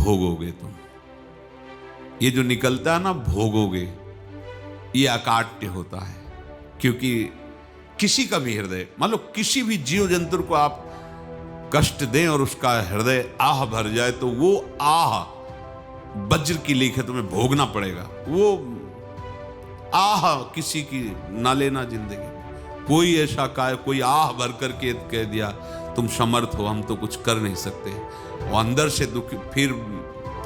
भोगोगे तुम। ये जो निकलता है ना भोगोगे, ये अकाट्य होता है। क्योंकि किसी का भी हृदय, मान लो किसी भी जीव जंतु को आप कष्ट दें और उसका हृदय आह भर जाए, तो वो आह वज्र की लीक है, तुम्हें भोगना पड़ेगा। वो आह किसी की ना लेना जिंदगी। कोई ऐसा कोई आह भर करके कह दिया तुम समर्थ हो, हम तो कुछ कर नहीं सकते, वो अंदर से दुखी,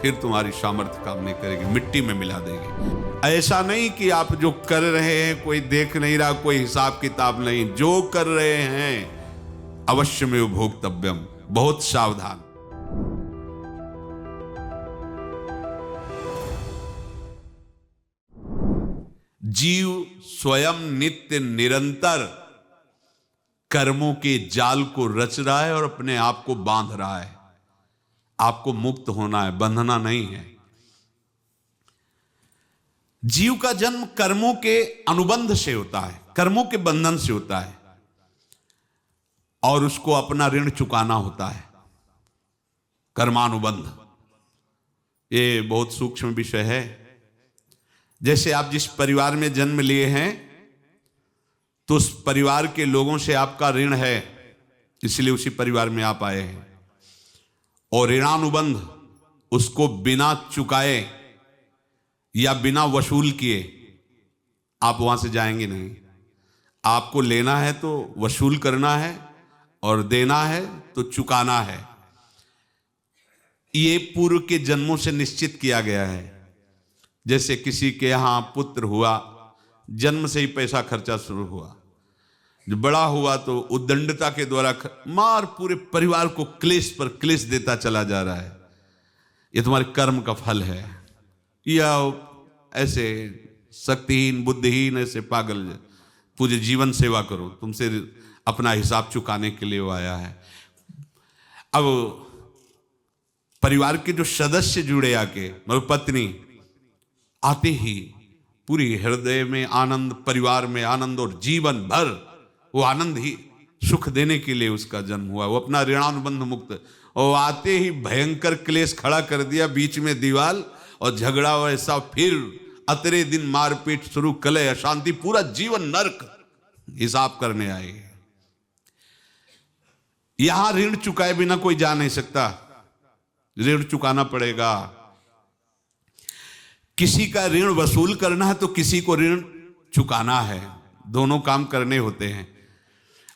फिर तुम्हारी सामर्थ्य काम नहीं करेगी, मिट्टी में मिला देगी। ऐसा नहीं कि आप जो कर रहे हैं कोई देख नहीं रहा, कोई हिसाब किताब नहीं, जो कर रहे हैं अवश्य में भोक्तव्यम, बहुत सावधान। जीव स्वयं नित्य निरंतर कर्मों के जाल को रच रहा है और अपने आप को बांध रहा है। आपको मुक्त होना है, बंधना नहीं है। जीव का जन्म कर्मों के अनुबंध से होता है, कर्मों के बंधन से होता है, और उसको अपना ऋण चुकाना होता है। कर्मानुबंध ये बहुत सूक्ष्म विषय है। जैसे आप जिस परिवार में जन्म लिए हैं, तो उस परिवार के लोगों से आपका ऋण है, इसलिए उसी परिवार में आप आए हैं। और ऋणानुबंध, उसको बिना चुकाए या बिना वसूल किए आप वहां से जाएंगे नहीं। आपको लेना है तो वसूल करना है, और देना है तो चुकाना है। ये पूर्व के जन्मों से निश्चित किया गया है। जैसे किसी के यहां पुत्र हुआ, जन्म से ही पैसा खर्चा शुरू हुआ, जो बड़ा हुआ तो उद्दंडता के द्वारा मार पूरे परिवार को क्लेश पर क्लेश देता चला जा रहा है। ये तुम्हारे कर्म का फल है। या ऐसे शक्तिहीन बुद्धिहीन ऐसे पागल पूरे जीवन सेवा करो, तुमसे अपना हिसाब चुकाने के लिए वो आया है। अब परिवार के जो सदस्य जुड़े आके, मतलब पत्नी आते ही पूरी हृदय में आनंद, परिवार में आनंद, और जीवन भर वो आनंद ही सुख देने के लिए उसका जन्म हुआ। वो अपना ऋणानुबंध मुक्त, और आते ही भयंकर क्लेश खड़ा कर दिया, बीच में दीवाल और झगड़ा वैसा, फिर अतरे दिन मारपीट शुरू, कलह अशांति, पूरा जीवन नरक हिसाब करने आए। यहां ऋण चुकाए बिना कोई जा नहीं सकता, ऋण चुकाना पड़ेगा। किसी का ऋण वसूल करना है तो किसी को ऋण चुकाना है, दोनों काम करने होते हैं।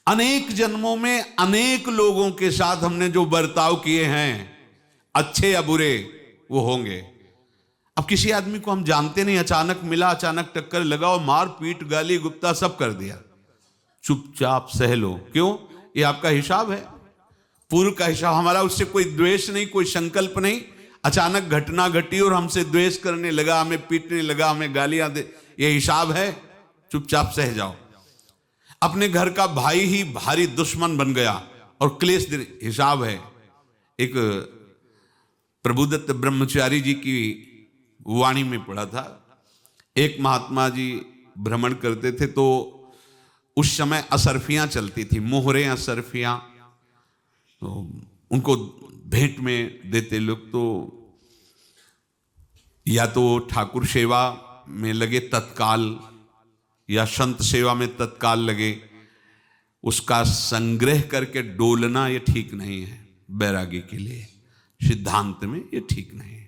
अनेक जन्मों में अनेक लोगों के साथ हमने जो बर्ताव किए हैं, अच्छे या बुरे, वो होंगे। अब किसी आदमी को हम जानते नहीं, अचानक मिला, अचानक टक्कर लगा और मार पीट गाली गुप्ता सब कर दिया, चुपचाप सह लो। क्यों? ये आपका हिसाब है, पूर्व का हिसाब। हमारा उससे कोई द्वेष नहीं, कोई संकल्प नहीं। अचानक घटना घटी और हमसे द्वेष करने लगा, हमें पीटने लगा, हमें गालियां दे, ये हिसाब है, चुपचाप सह जाओ। अपने घर का भाई ही भारी दुश्मन बन गया और क्लेश, हिसाब है। एक प्रभुदत्त ब्रह्मचारी जी की वाणी में पढ़ा था, एक महात्मा जी भ्रमण करते थे, तो उस समय असरफियां चलती थी, मोहरे असरफियां, तो उनको भेंट में देते लोग। तो या तो ठाकुर सेवा में लगे तत्काल, या संत सेवा में तत्काल लगे, उसका संग्रह करके डोलना ये ठीक नहीं है बैरागी के लिए, सिद्धांत में ये ठीक नहीं है।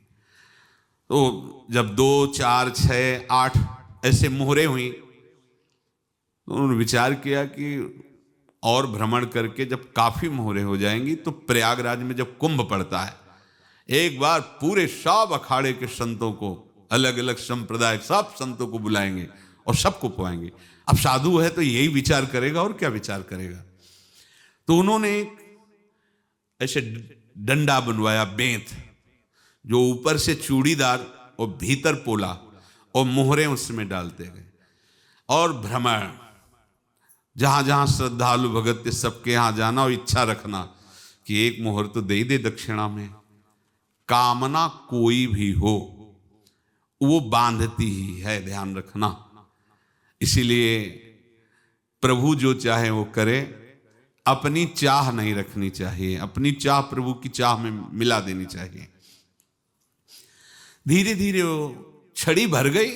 तो जब 2, 4, 6, 8 ऐसे मोहरे हुई, तो उन्होंने विचार किया कि और भ्रमण करके जब काफी मोहरे हो जाएंगी तो प्रयागराज में जब कुंभ पड़ता है, एक बार पूरे सब अखाड़े के संतों को, अलग अलग संप्रदाय सब संतों को बुलाएंगे और सबको पुआएंगे। अब साधु है तो यही विचार करेगा, और क्या विचार करेगा। तो उन्होंने ऐसे डंडा बनवाया, बेंत, जो ऊपर से चूड़ीदार और भीतर पोला, और मोहरे उसमें डालते गए। और भ्रमण, जहां जहां श्रद्धालु भगत थे सबके यहां जाना, और इच्छा रखना कि एक मोहर तो दे दे दक्षिणा में। कामना कोई भी हो वो बांधती ही है, ध्यान रखना। इसीलिए प्रभु जो चाहे वो करे, अपनी चाह नहीं रखनी चाहिए, अपनी चाह प्रभु की चाह में मिला देनी चाहिए। धीरे धीरे वो छड़ी भर गई।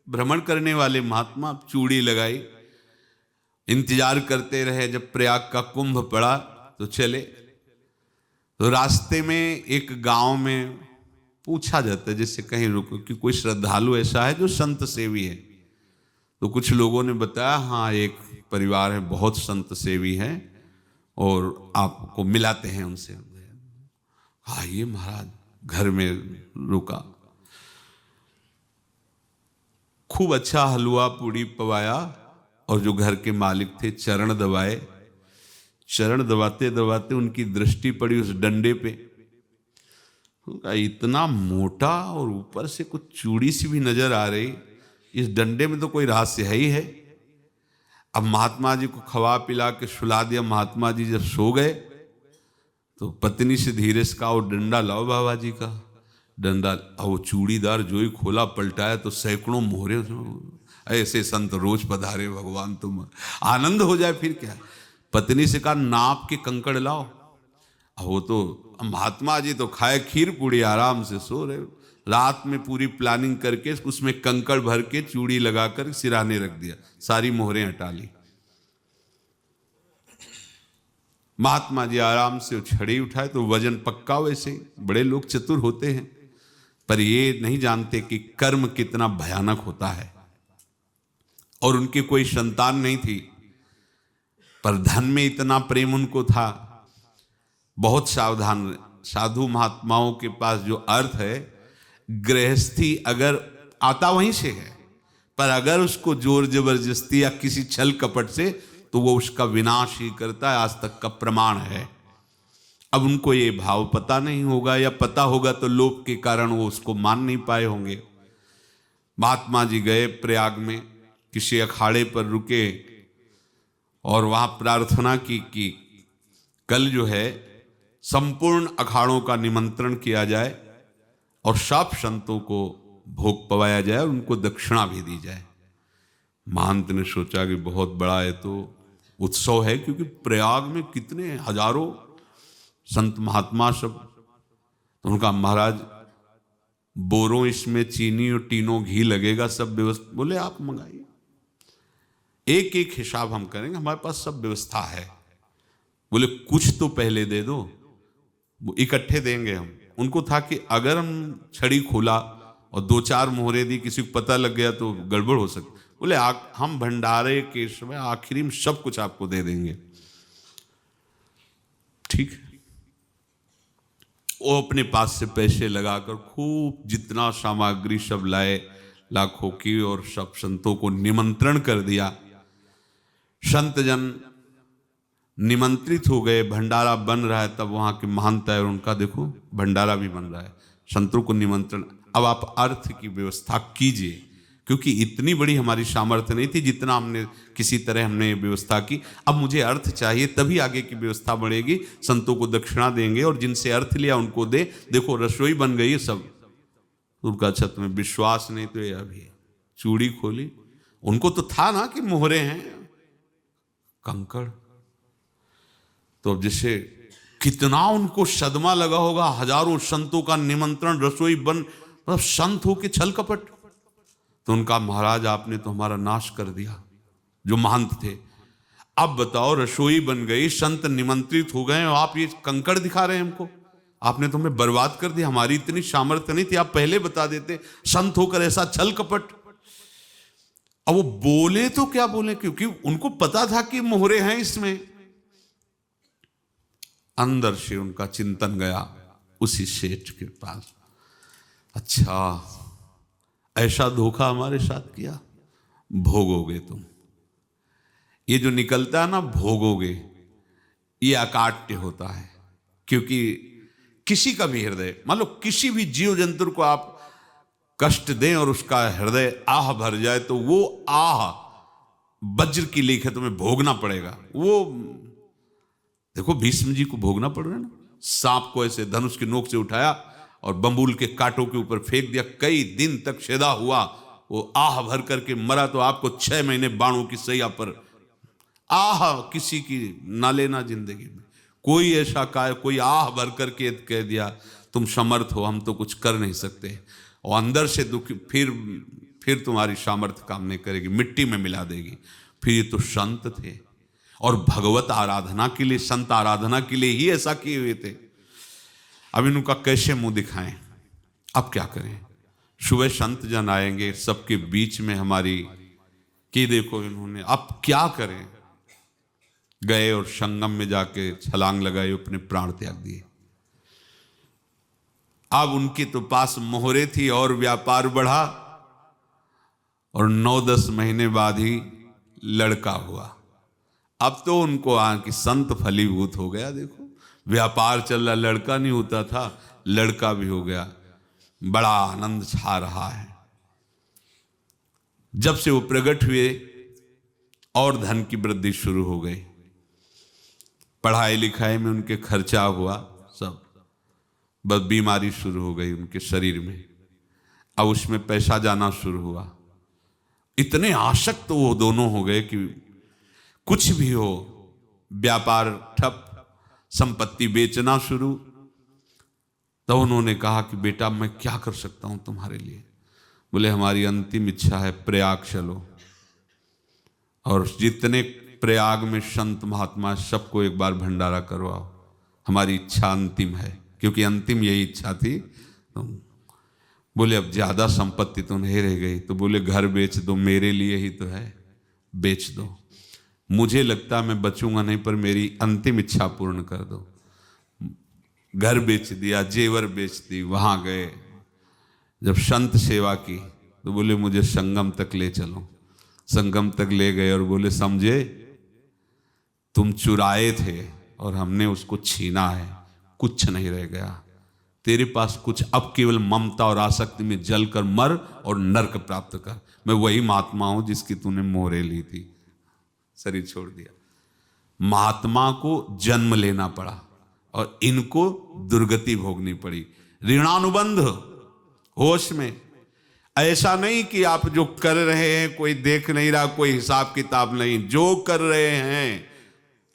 भ्रमण करने वाले महात्मा चूड़ी लगाई, इंतजार करते रहे। जब प्रयाग का कुंभ पड़ा तो चले। तो रास्ते में एक गांव में पूछा जाता है, जैसे कहीं रुको कि कोई श्रद्धालु ऐसा है जो संत सेवी है। तो कुछ लोगों ने बताया, हाँ एक परिवार है बहुत संत सेवी है और आपको मिलाते हैं उनसे। आइए महाराज, घर में रुका, खूब अच्छा हलवा पूड़ी पवाया और जो घर के मालिक थे चरण दबाए। चरण दबाते दबाते उनकी दृष्टि पड़ी उस डंडे पे। उनका इतना मोटा और ऊपर से कुछ चूड़ी सी भी नजर आ रही, इस डंडे में तो कोई रहस्य है ही है। अब महात्मा जी को खवा पिला के सुला दिया। महात्मा जी जब सो गए तो पत्नी से धीरे से कहा, वो डंडा लाओ बाबा जी का। डंडा, वो चूड़ीदार जो ही खोला पलटाया तो सैकड़ों मोहरे। ऐसे संत रोज पधारे भगवान, तुम आनंद हो जाए फिर क्या। पत्नी से कहा, नाप के कंकड़ लाओ। वो तो महात्मा जी तो खाए खीर पूड़ी, आराम से सो रहे। रात में पूरी प्लानिंग करके उसमें कंकड़ भर के चूड़ी लगाकर सिराने रख दिया, सारी मोहरें हटा ली। महात्मा जी आराम से छड़ी उठाए तो वजन पक्का। वैसे बड़े लोग चतुर होते हैं, पर ये नहीं जानते कि कर्म कितना भयानक होता है। और उनकी कोई संतान नहीं थी, पर धन में इतना प्रेम उनको था। बहुत सावधान। साधु महात्माओं के पास जो अर्थ है, गृहस्थी अगर आता वहीं से है, पर अगर उसको जोर जबरदस्ती या किसी छल कपट से, तो वो उसका विनाश ही करता है। आज तक का प्रमाण है। अब उनको ये भाव पता नहीं होगा, या पता होगा तो लोभ के कारण वो उसको मान नहीं पाए होंगे। महात्मा जी गए प्रयाग में, किसी अखाड़े पर रुके और वहां प्रार्थना की कि कल जो है संपूर्ण अखाड़ों का निमंत्रण किया जाए और सब संतों को भोग पवाया जाए और उनको दक्षिणा भी दी जाए। महंत ने सोचा कि बहुत बड़ा है तो उत्सव है, क्योंकि प्रयाग में कितने हजारों संत महात्मा सब। तो उनका, महाराज बोरों इसमें चीनी और टीनों घी लगेगा, सब व्यवस्था। बोले आप मंगाइए, एक एक हिसाब हम करेंगे, हमारे पास सब व्यवस्था है। बोले कुछ तो पहले दे दो, वो इकट्ठे देंगे हम। उनको था कि अगर हम छड़ी खोला और दो चार मोहरे दी, किसी को पता लग गया तो गड़बड़ हो सकती। बोले हम भंडारे के समय आखिरी में सब कुछ आपको दे देंगे। ठीक है। वो अपने पास से पैसे लगाकर खूब जितना सामग्री सब लाए, लाखों की, और सब संतों को निमंत्रण कर दिया। संत जन निमंत्रित हो गए, भंडारा बन रहा है। तब वहां के महंत है और उनका देखो भंडारा भी बन रहा है, संतों को निमंत्रण। अब आप अर्थ की व्यवस्था कीजिए, क्योंकि इतनी बड़ी हमारी सामर्थ्य नहीं थी जितना हमने किसी तरह हमने व्यवस्था की। अब मुझे अर्थ चाहिए, तभी आगे की व्यवस्था बढ़ेगी। संतों को दक्षिणा देंगे और जिनसे अर्थ लिया उनको दे। देखो रसोई बन गई है सब। उनका छत में विश्वास नहीं तो ये अभी चूड़ी खोली। उनको तो था ना कि मोहरे हैं, कंकड़। तो जैसे कितना उनको सदमा लगा होगा। हजारों संतों का निमंत्रण, रसोई बन, मतलब संत हो के छल कपट। तो उनका, महाराज आपने तो हमारा नाश कर दिया, जो महंत थे। अब बताओ, रसोई बन गई, संत निमंत्रित हो गए और आप ये कंकड़ दिखा रहे हैं हमको। आपने तो हमें बर्बाद कर दिया। हमारी इतनी सामर्थ्य नहीं थी, आप पहले बता देते। संत होकर ऐसा छल कपट। अब वो बोले तो क्या बोले, क्योंकि उनको पता था कि मोहरे हैं इसमें। अंदर से उनका चिंतन गया उसी सेठ के पास, अच्छा ऐसा धोखा हमारे साथ किया, भोगोगे तुम। ये जो निकलता है ना भोगोगे, ये अकाट्य होता है। क्योंकि किसी का भी हृदय, मान लो किसी भी जीव जंतु को आप कष्ट दें और उसका हृदय आह भर जाए, तो वो आह वज्र की लेख है, तुम्हें भोगना पड़ेगा। वो देखो भीष्म जी को भोगना पड़ रहा है ना। सांप को ऐसे धनुष की नोक से उठाया और बंबूल के कांटों के ऊपर फेंक दिया, कई दिन तक शेदा हुआ, वो आह भर करके मरा। तो आपको 6 महीने बाणों की सैया पर आह किसी की ना लेना जिंदगी में। कोई ऐसा कोई आह भर करके कह दिया तुम समर्थ हो, हम तो कुछ कर नहीं सकते, और अंदर से दुखी, फिर तुम्हारी सामर्थ्य काम नहीं करेगी, मिट्टी में मिला देगी। फिर ये तो संत थे और भगवत आराधना के लिए, संत आराधना के लिए ही ऐसा किए हुए थे। अब इनका कैसे मुंह दिखाएं, अब क्या करें। सुबह संत जन आएंगे, सबके बीच में हमारी कि देखो इन्होंने, अब क्या करें। गए और संगम में जाके छलांग लगाई, अपने प्राण त्याग दिए। अब उनके तो पास मोहरे थी और व्यापार बढ़ा, और 9-10 महीने बाद ही लड़का हुआ। अब तो उनको कि संत फलीभूत हो गया, देखो व्यापार चल रहा, लड़का नहीं होता था, लड़का भी हो गया, बड़ा आनंद छा रहा है। जब से वो प्रकट हुए और धन की वृद्धि शुरू हो गई, पढ़ाई लिखाई में उनके खर्चा हुआ सब, बस बीमारी शुरू हो गई उनके शरीर में, अब उसमें पैसा जाना शुरू हुआ। इतने आसक्त तो वो दोनों हो गए कि कुछ भी हो, व्यापार ठप, संपत्ति बेचना शुरू। तो उन्होंने कहा कि बेटा मैं क्या कर सकता हूं तुम्हारे लिए। बोले हमारी अंतिम इच्छा है प्रयाग चलो, और जितने प्रयाग में संत महात्मा सबको एक बार भंडारा करवाओ, हमारी इच्छा अंतिम है, क्योंकि अंतिम यही इच्छा थी। तो बोले अब ज्यादा संपत्ति तो नहीं रह गई, तो बोले घर बेच दो, मेरे लिए ही तो है, बेच दो, मुझे लगता मैं बचूंगा नहीं, पर मेरी अंतिम इच्छा पूर्ण कर दो। घर बेच दिया, जेवर बेच दी। वहां गए, जब संत सेवा की तो बोले मुझे संगम तक ले चलो। संगम तक ले गए और बोले समझे तुम चुराए थे और हमने उसको छीना है, कुछ नहीं रह गया तेरे पास कुछ, अब केवल ममता और आसक्ति में जल कर मर और नरक प्राप्त कर। मैं वही महात्मा हूं जिसकी तूने मोहरे ली थी, शरीर छोड़ दिया। महात्मा को जन्म लेना पड़ा और इनको दुर्गति भोगनी पड़ी। ऋणानुबंध होश में, ऐसा नहीं कि आप जो कर रहे हैं कोई देख नहीं रहा, कोई हिसाब किताब नहीं, जो कर रहे हैं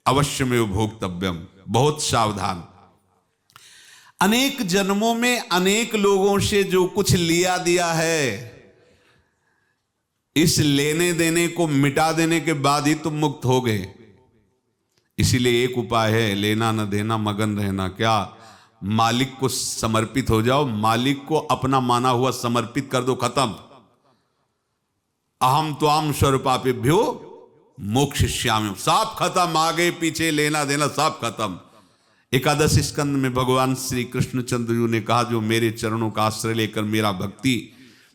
अवश्य में भोक्तव्यम, बहुत सावधान। अनेक जन्मों में अनेक लोगों से जो कुछ लिया दिया है, इस लेने देने को मिटा देने के बाद ही तुम मुक्त हो गए। इसीलिए एक उपाय है, लेना न देना मगन रहना। क्या? मालिक को समर्पित हो जाओ, मालिक को अपना माना हुआ समर्पित कर दो, खत्म। अहम त्वाम स्वरूपापेभ्यो मोक्षयिष्यामि, सब खत्म, आगे पीछे लेना देना सब खत्म। एकादश स्कंद में भगवान श्री कृष्णचंद्र जी ने कहा, जो मेरे चरणों का आश्रय लेकर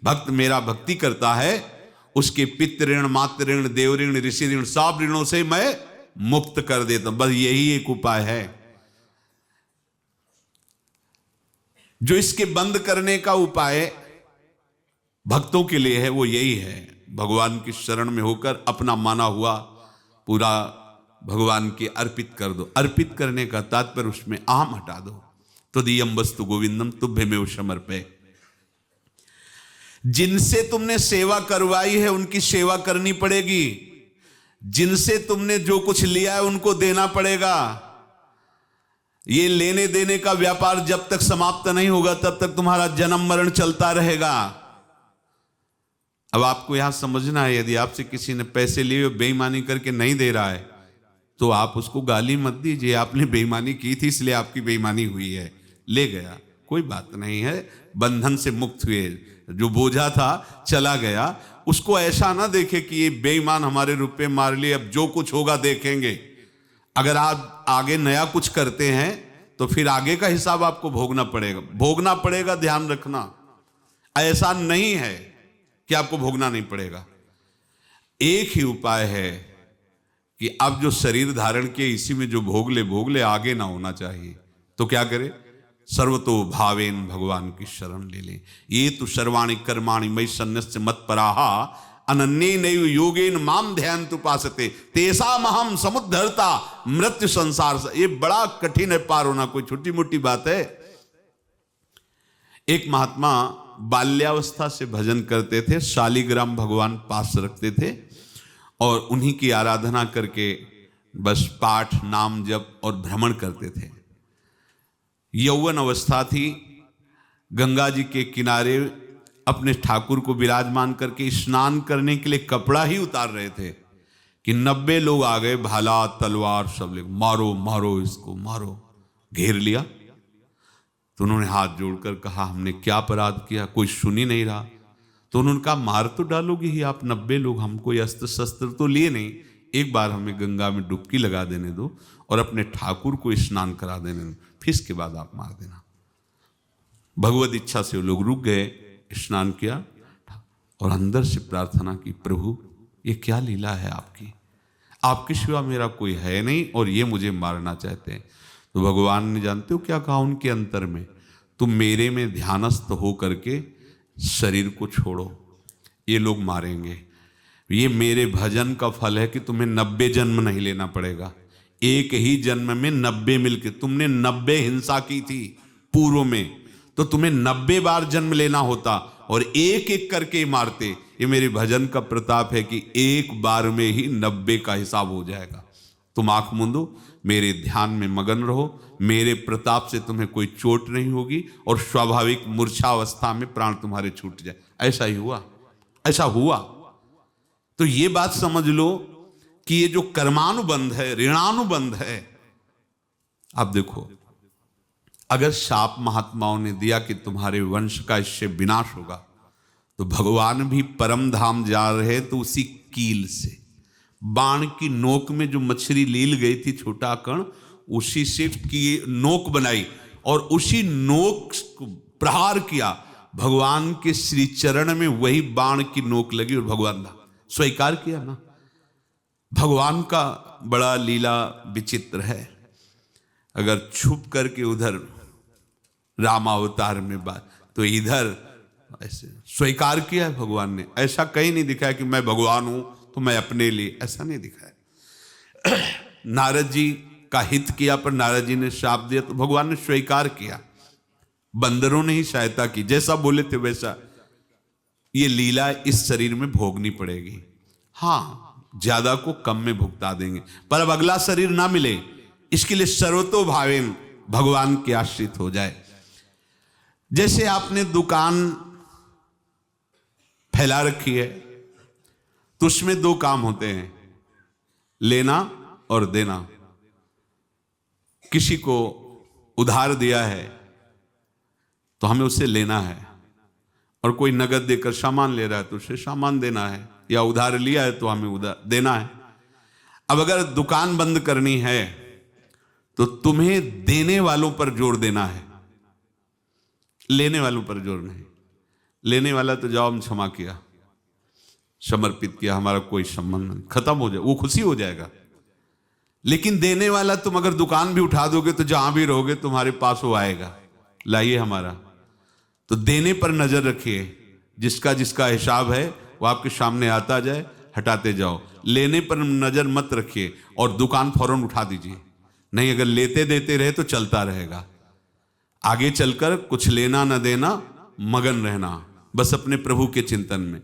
भक्त मेरा भक्ति करता है, उसके पितृ ऋण, मातृ ऋण, देव ऋण, ऋषि ऋण, सब ऋणों से मैं मुक्त कर देता हूं। बस यही एक उपाय है जो इसके बंद करने का उपाय भक्तों के लिए है, वो यही है, भगवान की शरण में होकर अपना माना हुआ पूरा भगवान के अर्पित कर दो। अर्पित करने का तात्पर्य उसमें अहम हटा दो। त्वदीयं वस्तु गोविंदम तुभ्यमेव समर्पये। जिनसे तुमने सेवा करवाई है उनकी सेवा करनी पड़ेगी, जिनसे तुमने जो कुछ लिया है उनको देना पड़ेगा। ये लेने देने का व्यापार जब तक समाप्त नहीं होगा तब तक तुम्हारा जन्म मरण चलता रहेगा। अब आपको यहां समझना है, यदि आपसे किसी ने पैसे लिए बेईमानी करके नहीं दे रहा है तो आप उसको गाली मत दीजिए, आपने बेईमानी की थी इसलिए आपकी बेईमानी हुई है, ले गया, कोई बात नहीं है, बंधन से मुक्त हुए, जो बोझा था चला गया। उसको ऐसा ना देखे कि ये बेईमान हमारे रुपए मार लिए, अब जो कुछ होगा देखेंगे। अगर आप आगे नया कुछ करते हैं तो फिर आगे का हिसाब आपको भोगना पड़ेगा, ध्यान रखना। ऐसा नहीं है कि आपको भोगना नहीं पड़ेगा। एक ही उपाय है कि अब जो शरीर धारण किए इसी में जो भोग ले, आगे ना होना चाहिए। तो क्या करे? सर्वतो भावेन भगवान की शरण ले ले। ये तो सर्वाणि कर्माणि मयि सन्न्यस्य मत्पराहा अनन्येनैव योगेन माम ध्यायन्तु उपासते तेषामहं समुद्धर्ता मृत्यु संसार से। ये बड़ा कठिन है पार होना, कोई छोटी मोटी बात है। एक महात्मा बाल्यावस्था से भजन करते थे, शालिग्राम भगवान पास रखते थे और उन्हीं की आराधना करके बस पाठ नाम जप और भ्रमण करते थे। यौवन अवस्था थी, गंगा जी के किनारे अपने ठाकुर को विराजमान करके स्नान करने के लिए कपड़ा ही उतार रहे थे कि 90 लोग आ गए, भाला तलवार सब ले, मारो मारो इसको मारो, घेर लिया। तो उन्होंने हाथ जोड़कर कहा हमने क्या अपराध किया, कोई सुन ही नहीं रहा। तो उन्होंने कहा मार तो डालोगे ही आप 90 लोग, हम कोई अस्त्र शस्त्र तो लिए नहीं, एक बार हमें गंगा में डुबकी लगा देने दो और अपने ठाकुर को स्नान करा देने दो, फिर इसके बाद आप मार देना। भगवत इच्छा से वो लोग रुक गए, स्नान किया और अंदर से प्रार्थना की, प्रभु ये क्या लीला है आपकी, आपके सिवा मेरा कोई है नहीं और ये मुझे मारना चाहते हैं। तो भगवान ने जानते हो क्या कहा उनके अंतर में, तुम मेरे में ध्यानस्थ हो करके शरीर को छोड़ो, ये लोग मारेंगे, ये मेरे भजन का फल है कि तुम्हें 90 जन्म नहीं लेना पड़ेगा, एक ही जन्म में 90 मिलके, तुमने 90 हिंसा की थी पूर्व में, तो तुम्हें 90 बार जन्म लेना होता और एक एक करके मारते। ये मेरे भजन का प्रताप है कि एक बार में ही 90 का हिसाब हो जाएगा। तुम आंख मूंदो, मेरे ध्यान में मगन रहो, मेरे प्रताप से तुम्हें कोई चोट नहीं होगी और स्वाभाविक मूर्छावस्था में प्राण तुम्हारे छूट जाए। ऐसा ही हुआ, ऐसा हुआ। तो ये बात समझ लो कि ये जो कर्मानुबंध है, ऋणानुबंध है। अब देखो, अगर शाप महात्माओं ने दिया कि तुम्हारे वंश का इससे विनाश होगा, तो भगवान भी परम धाम जा रहे तो उसी कील से, बाण की नोक में जो मछली लील गई थी छोटा कण, उसी से की नोक बनाई और उसी नोक को प्रहार किया, भगवान के श्री चरण में वही बाण की नोक लगी और भगवान ने स्वीकार किया ना। भगवान का बड़ा लीला विचित्र है। अगर छुप करके उधर रामावतार में बात, तो इधर ऐसे स्वीकार किया है भगवान ने। ऐसा कहीं नहीं दिखाया कि मैं भगवान हूं तो मैं अपने लिए, ऐसा नहीं दिखाया। नारद जी का हित किया पर नारद जी ने श्राप दिया तो भगवान ने स्वीकार किया। बंदरों ने ही सहायता की, जैसा बोले थे वैसा। ये लीला इस शरीर में भोगनी पड़ेगी। हाँ, ज्यादा को कम में भुगता देंगे, पर अब अगला शरीर ना मिले इसके लिए सर्वतो भावेन भगवान के आश्रित हो जाए। जैसे आपने दुकान फैला रखी है तो उसमें दो काम होते हैं, लेना और देना। किसी को उधार दिया है तो हमें उसे लेना है, और कोई नगद देकर सामान ले रहा है तो उसे सामान देना है, या उधार लिया है तो हमें उधार देना है। अब अगर दुकान बंद करनी है तो तुम्हें देने वालों पर जोर देना है, लेने वालों पर जोर नहीं। लेने वाला तो जाओ हम क्षमा किया, समर्पित किया, हमारा कोई संबंध नहीं, खत्म हो जाए, वो खुशी हो जाएगा। लेकिन देने वाला तुम अगर दुकान भी उठा दोगे तो जहां भी रहोगे तुम्हारे पास वो आएगा, लाइए हमारा। तो देने पर नजर रखिए, जिसका जिसका हिसाब है वो आपके सामने आता जाए, हटाते जाओ। लेने पर नजर मत रखिए और दुकान फौरन उठा दीजिए, नहीं अगर लेते देते रहे तो चलता रहेगा। आगे चलकर कुछ लेना न देना, मगन रहना बस अपने प्रभु के चिंतन में।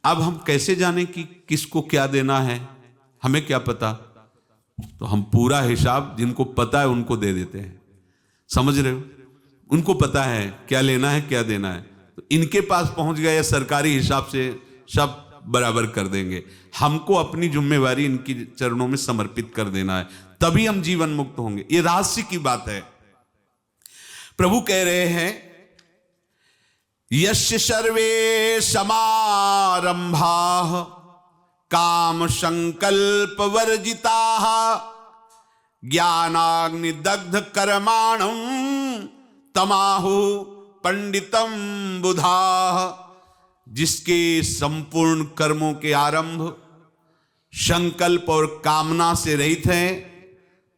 अब हम कैसे जाने कि किसको क्या देना है, हमें क्या पता? तो हम पूरा हिसाब जिनको पता है उनको दे देते हैं, समझ रहे हो? उनको पता है क्या लेना है क्या देना है, तो इनके पास पहुंच गए या सरकारी हिसाब से सब बराबर कर देंगे। हमको अपनी जिम्मेवारी इनकी चरणों में समर्पित कर देना है, तभी हम जीवन मुक्त होंगे। ये रहस्य की बात है। प्रभु कह रहे हैं, यस्य सर्वे समारंभाः काम संकल्प वर्जिताः ज्ञानाग्नि दग्ध कर्माणं तमाहु पंडितम बुधाः। जिसके संपूर्ण कर्मों के आरंभ संकल्प और कामना से रहित हैं,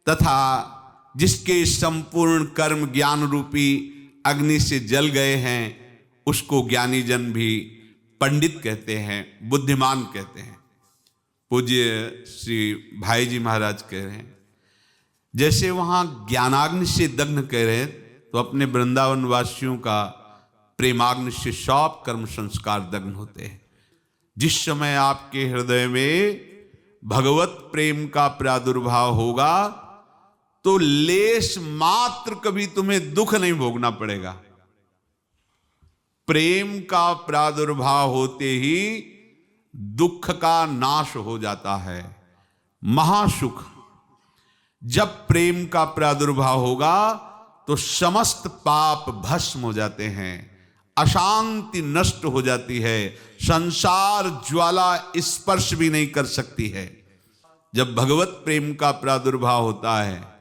तथा जिसके संपूर्ण कर्म ज्ञान रूपी अग्नि से जल गए हैं, उसको ज्ञानी जन भी पंडित कहते हैं, बुद्धिमान कहते हैं। पूज्य श्री भाई जी महाराज कह रहे हैं, जैसे वहां ज्ञानाग्नि से दग्न कह रहे हैं, तो अपने वृंदावन वासियों का प्रेमाग्नि से सब कर्म संस्कार दग्न होते हैं। जिस समय आपके हृदय में भगवत प्रेम का प्रादुर्भाव होगा तो लेश मात्र कभी तुम्हें दुख नहीं भोगना पड़ेगा। प्रेम का प्रादुर्भाव होते ही दुख का नाश हो जाता है, महासुख। जब प्रेम का प्रादुर्भाव होगा तो समस्त पाप भस्म हो जाते हैं, अशांति नष्ट हो जाती है, संसार ज्वाला स्पर्श भी नहीं कर सकती है। जब भगवत प्रेम का प्रादुर्भाव होता है